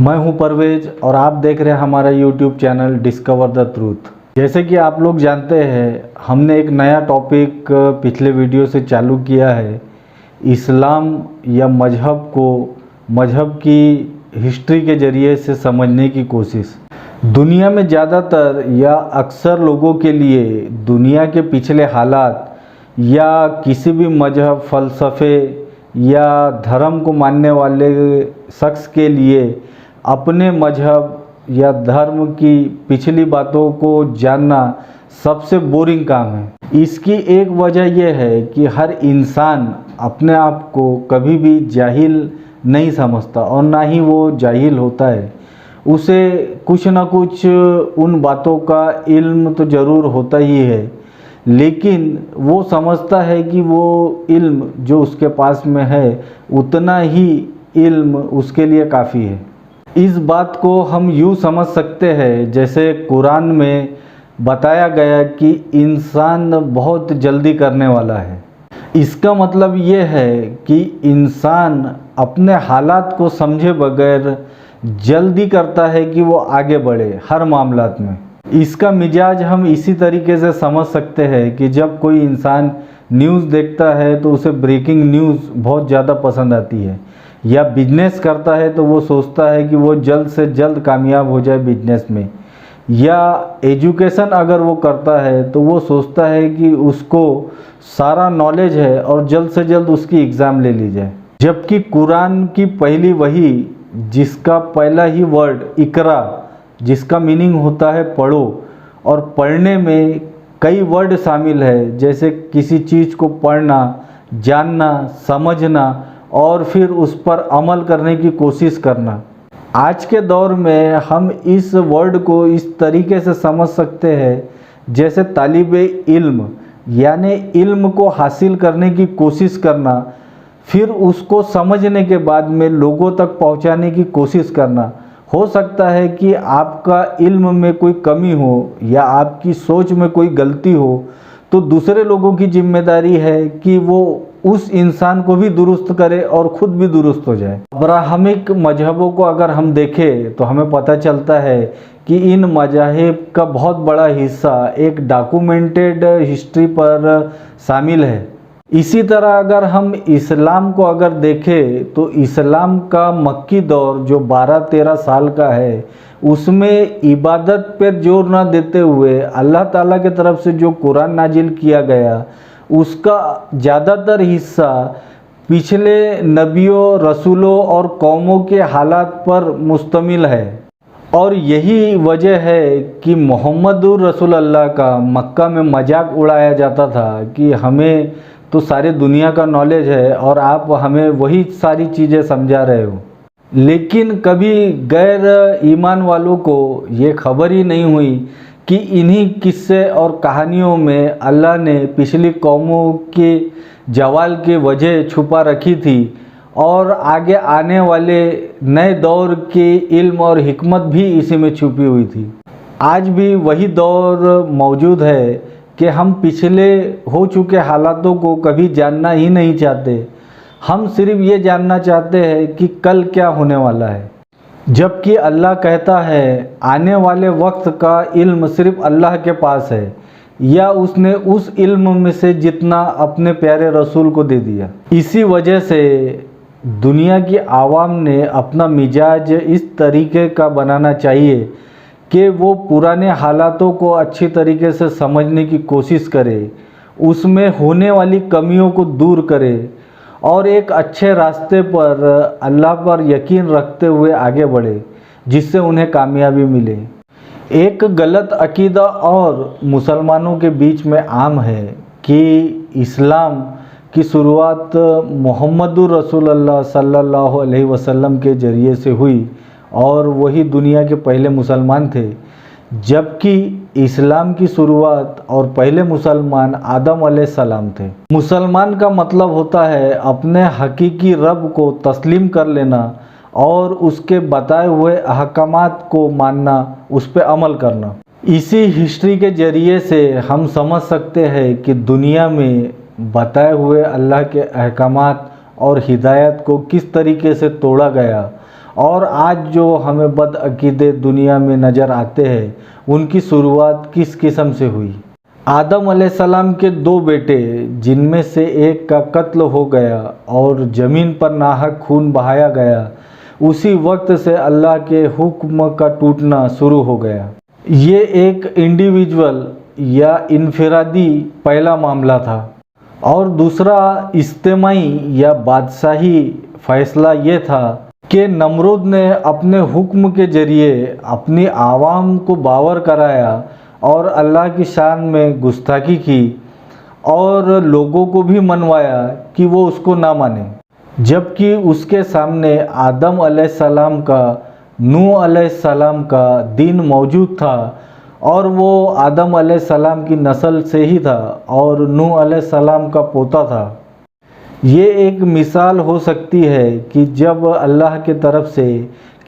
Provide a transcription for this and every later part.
मैं हूं परवेज और आप देख रहे हैं हमारा YouTube channel discover the truth. जैसे कि आप लोग जानते हैं, हमने एक नया टॉपिक पिछले वीडियो से चालू किया है, इस्लाम या मजहब को मजहब की हिस्ट्री के ज़रिए से समझने की कोशिश। दुनिया में ज़्यादातर या अक्सर लोगों के लिए दुनिया के पिछले हालात या किसी भी मजहब, फ़लसफ़े या धर्म को मानने वाले शख्स के लिए अपने मजहब या धर्म की पिछली बातों को जानना सबसे बोरिंग काम है। इसकी एक वजह यह है कि हर इंसान अपने आप को कभी भी जाहिल नहीं समझता और ना ही वो जाहिल होता है। उसे कुछ ना कुछ उन बातों का इल्म तो ज़रूर होता ही है, लेकिन वो समझता है कि वो इल्म जो उसके पास में है उतना ही इल्म उसके लिए काफ़ी है। इस बात को हम यूँ समझ सकते हैं जैसे कुरान में बताया गया कि इंसान बहुत जल्दी करने वाला है। इसका मतलब ये है कि इंसान अपने हालात को समझे बगैर जल्दी करता है कि वो आगे बढ़े हर मामलात में। इसका मिजाज हम इसी तरीके से समझ सकते हैं कि जब कोई इंसान न्यूज़ देखता है तो उसे ब्रेकिंग न्यूज़ बहुत ज़्यादा पसंद आती है, या बिजनेस करता है तो वो सोचता है कि वो जल्द से जल्द कामयाब हो जाए बिजनेस में, या एजुकेशन अगर वो करता है तो वो सोचता है कि उसको सारा नॉलेज है और जल्द से जल्द उसकी एग्ज़ाम ले ली जाए। जबकि कुरान की पहली वही, जिसका पहला ही वर्ड इकरा, जिसका मीनिंग होता है पढ़ो, और पढ़ने में कई वर्ड शामिल है, जैसे किसी चीज़ को पढ़ना, जानना, समझना और फिर उस पर अमल करने की कोशिश करना। आज के दौर में हम इस वर्ड को इस तरीके से समझ सकते हैं जैसे तालिबे इल्म, यानी इल्म को हासिल करने की कोशिश करना, फिर उसको समझने के बाद में लोगों तक पहुंचाने की कोशिश करना। हो सकता है कि आपका इल्म में कोई कमी हो या आपकी सोच में कोई गलती हो, तो दूसरे लोगों की जिम्मेदारी है कि वो उस इंसान को भी दुरुस्त करे और ख़ुद भी दुरुस्त हो जाए। अब्राहमिक मजहबों को अगर हम देखें तो हमें पता चलता है कि इन मजाहिब का बहुत बड़ा हिस्सा एक डॉक्यूमेंटेड हिस्ट्री पर शामिल है। इसी तरह अगर हम इस्लाम को अगर देखें तो इस्लाम का मक्की दौर जो 12-13 साल का है, उसमें इबादत पर जोर ना देते हुए अल्लाह ताला के तरफ से जो कुरान नाजिल किया गया उसका ज़्यादातर हिस्सा पिछले नबियों, रसूलों और कौमों के हालात पर मुश्तमिल है। और यही वजह है कि मोहम्मदुर रसूलुल्लाह का मक्का में मजाक उड़ाया जाता था कि हमें तो सारे दुनिया का नॉलेज है और आप हमें वही सारी चीज़ें समझा रहे हो। लेकिन कभी गैर ईमान वालों को ये खबर ही नहीं हुई कि इन्हीं किस्से और कहानियों में अल्लाह ने पिछली कौमों के जवाल की वजह छुपा रखी थी और आगे आने वाले नए दौर के इल्म और हिकमत भी इसी में छुपी हुई थी। आज भी वही दौर मौजूद है कि हम पिछले हो चुके हालातों को कभी जानना ही नहीं चाहते। हम सिर्फ ये जानना चाहते हैं कि कल क्या होने वाला है, जबकि अल्लाह कहता है आने वाले वक्त का इल्म सिर्फ अल्लाह के पास है, या उसने उस इल्म में से जितना अपने प्यारे रसूल को दे दिया। इसी वजह से दुनिया की आवाम ने अपना मिजाज इस तरीके का बनाना चाहिए कि वो पुराने हालातों को अच्छी तरीके से समझने की कोशिश करे, उसमें होने वाली कमियों को दूर करे और एक अच्छे रास्ते पर अल्लाह पर यकीन रखते हुए आगे बढ़े, जिससे उन्हें कामयाबी मिले। एक गलत अकीदा और मुसलमानों के बीच में आम है कि इस्लाम की शुरुआत मोहम्मदुर रसूलुल्लाह सल्लल्लाहु अलैहि वसल्लम के ज़रिए से हुई और वही दुनिया के पहले मुसलमान थे, जबकि इस्लाम की शुरुआत और पहले मुसलमान आदम अलैहिस्सलाम थे। मुसलमान का मतलब होता है अपने हकीकी रब को तस्लीम कर लेना और उसके बताए हुए अहकामात को मानना, उस पर अमल करना। इसी हिस्ट्री के ज़रिए से हम समझ सकते हैं कि दुनिया में बताए हुए अल्लाह के अहकामात और हिदायत को किस तरीके से तोड़ा गया और आज जो हमें बदअकीदे दुनिया में नज़र आते हैं, उनकी शुरुआत किस किस्म से हुई। आदम अलैहिस्सलाम के 2 बेटे, जिनमें से एक का कत्ल हो गया और ज़मीन पर नाहक खून बहाया गया, उसी वक्त से अल्लाह के हुक्म का टूटना शुरू हो गया। ये एक इंडिविजुअल या इनफरादी पहला मामला था, और दूसरा इज्तिमाई या बादशाही फैसला ये था कि नमरूद ने अपने हुक्म के ज़रिए अपनी आवाम को बावर कराया और अल्लाह की शान में गुस्ताखी की और लोगों को भी मनवाया कि वो उसको ना माने, जबकि उसके सामने आदम अलैहिस्सलाम का, नूह अलैहिस्सलाम का दीन मौजूद था और वो आदम अलैहिस्सलाम की नस्ल से ही था और नूह अलैहिस्सलाम का पोता था। ये एक मिसाल हो सकती है कि जब अल्लाह के तरफ से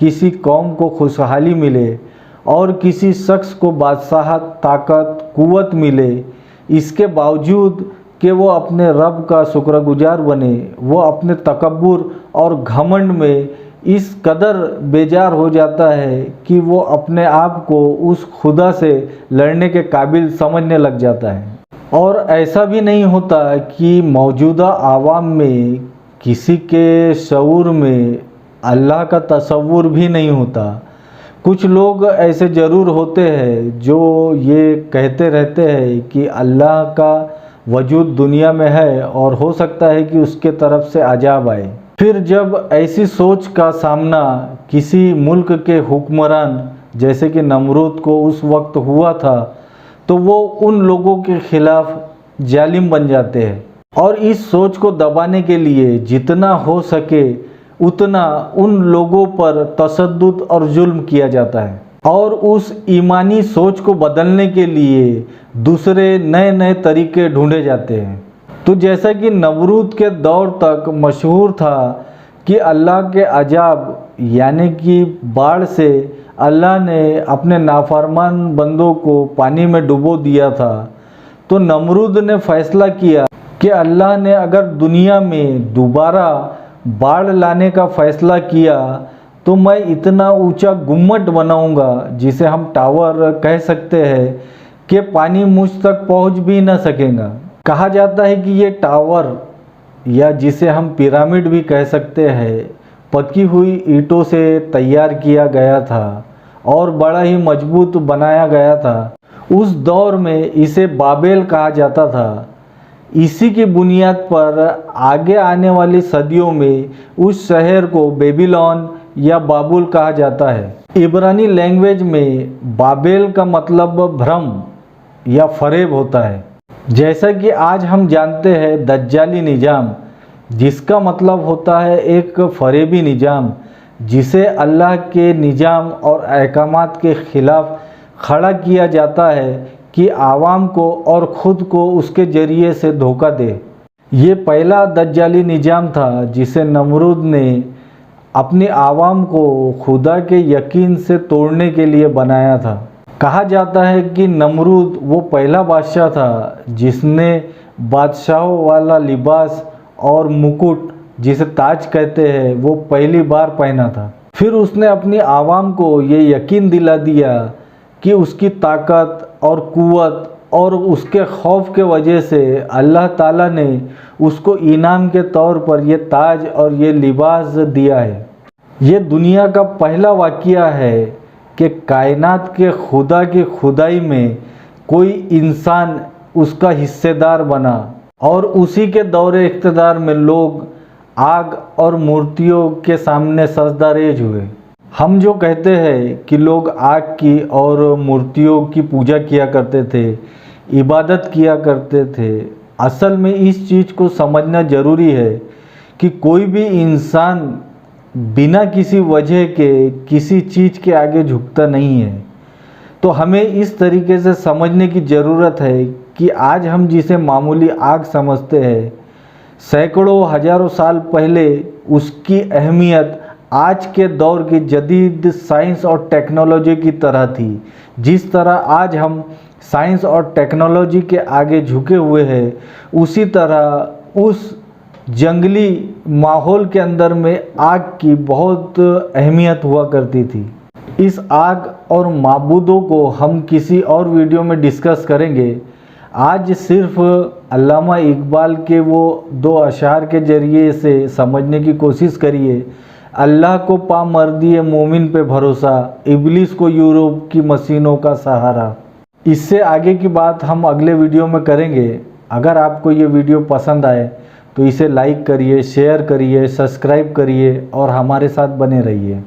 किसी कौम को खुशहाली मिले और किसी शख्स को बादशाहत, ताकत, कुव्वत मिले, इसके बावजूद कि वो अपने रब का शुक्रगुजार बने, वो अपने तकब्बुर और घमंड में इस कदर बेजार हो जाता है कि वो अपने आप को उस खुदा से लड़ने के काबिल समझने लग जाता है। और ऐसा भी नहीं होता कि मौजूदा आवाम में किसी के शऊर में अल्लाह का तसव्वुर भी नहीं होता। कुछ लोग ऐसे ज़रूर होते हैं जो ये कहते रहते हैं कि अल्लाह का वजूद दुनिया में है और हो सकता है कि उसके तरफ से अजाब आए। फिर जब ऐसी सोच का सामना किसी मुल्क के हुक्मरान जैसे कि नमरूद को उस वक्त हुआ था, तो वो उन लोगों के खिलाफ जालिम बन जाते हैं और इस सोच को दबाने के लिए जितना हो सके उतना उन लोगों पर तशद्दुद और जुल्म किया जाता है और उस ईमानी सोच को बदलने के लिए दूसरे नए नए तरीके ढूंढे जाते हैं। तो जैसा कि नमरूद के दौर तक मशहूर था कि अल्लाह के अजाब यानी कि बाढ़ से अल्लाह ने अपने नाफरमान बंदों को पानी में डुबो दिया था, तो नमरूद ने फैसला किया कि अल्लाह ने अगर दुनिया में दोबारा बाढ़ लाने का फैसला किया तो मैं इतना ऊंचा गुम्मट बनाऊंगा, जिसे हम टावर कह सकते हैं, कि पानी मुझ तक पहुंच भी न सकेगा। कहा जाता है कि ये टावर, या जिसे हम पिरामिड भी कह सकते हैं, पकी हुई ईंटों से तैयार किया गया था और बड़ा ही मजबूत बनाया गया था। उस दौर में इसे बाबेल कहा जाता था। इसी की बुनियाद पर आगे आने वाली सदियों में उस शहर को बेबीलोन या बाबुल कहा जाता है। इब्रानी लैंग्वेज में बाबेल का मतलब भ्रम या फरेब होता है। जैसा कि आज हम जानते हैं दज्जाली निज़ाम, जिसका मतलब होता है एक फरेबी निज़ाम, जिसे अल्लाह के निज़ाम और अहकामात के ख़िलाफ़ खड़ा किया जाता है कि आवाम को और ख़ुद को उसके ज़रिए से धोखा दे। ये पहला दज्जाली निज़ाम था जिसे नमरूद ने अपनी आवाम को खुदा के यकीन से तोड़ने के लिए बनाया था। कहा जाता है कि नमरूद वो पहला बादशाह था जिसने बादशाहों वाला लिबास और मुकुट, जिसे ताज कहते हैं, वो पहली बार पहना था। फिर उसने अपनी आवाम को ये यकीन दिला दिया कि उसकी ताकत और कुव्वत और उसके खौफ के वजह से अल्लाह ताला ने उसको इनाम के तौर पर ये ताज और ये लिबास दिया है। ये दुनिया का पहला वाक़या है कि कायनात के खुदा की खुदाई में कोई इंसान उसका हिस्सेदार बना और उसी के दौरे इक़्तिदार में लोग आग और मूर्तियों के सामने सजदारेज हुए। हम जो कहते हैं कि लोग आग की और मूर्तियों की पूजा किया करते थे, इबादत किया करते थे, असल में इस चीज़ को समझना ज़रूरी है कि कोई भी इंसान बिना किसी वजह के किसी चीज़ के आगे झुकता नहीं है। तो हमें इस तरीके से समझने की ज़रूरत है कि आज हम जिसे मामूली आग समझते हैं, सैकड़ों हज़ारों साल पहले उसकी अहमियत आज के दौर की जदीद साइंस और टेक्नोलॉजी की तरह थी। जिस तरह आज हम साइंस और टेक्नोलॉजी के आगे झुके हुए हैं, उसी तरह उस जंगली माहौल के अंदर में आग की बहुत अहमियत हुआ करती थी। इस आग और माबूदों को हम किसी और वीडियो में डिस्कस करेंगे। आज सिर्फ अल्लामा इकबाल के वो 2 अशार के ज़रिए से समझने की कोशिश करिए। अल्लाह को पा मर्दी मोमिन पे भरोसा, इब्लिस को यूरोप की मशीनों का सहारा। इससे आगे की बात हम अगले वीडियो में करेंगे। अगर आपको ये वीडियो पसंद आए तो इसे लाइक करिए, शेयर करिए, सब्सक्राइब करिए और हमारे साथ बने रहिए।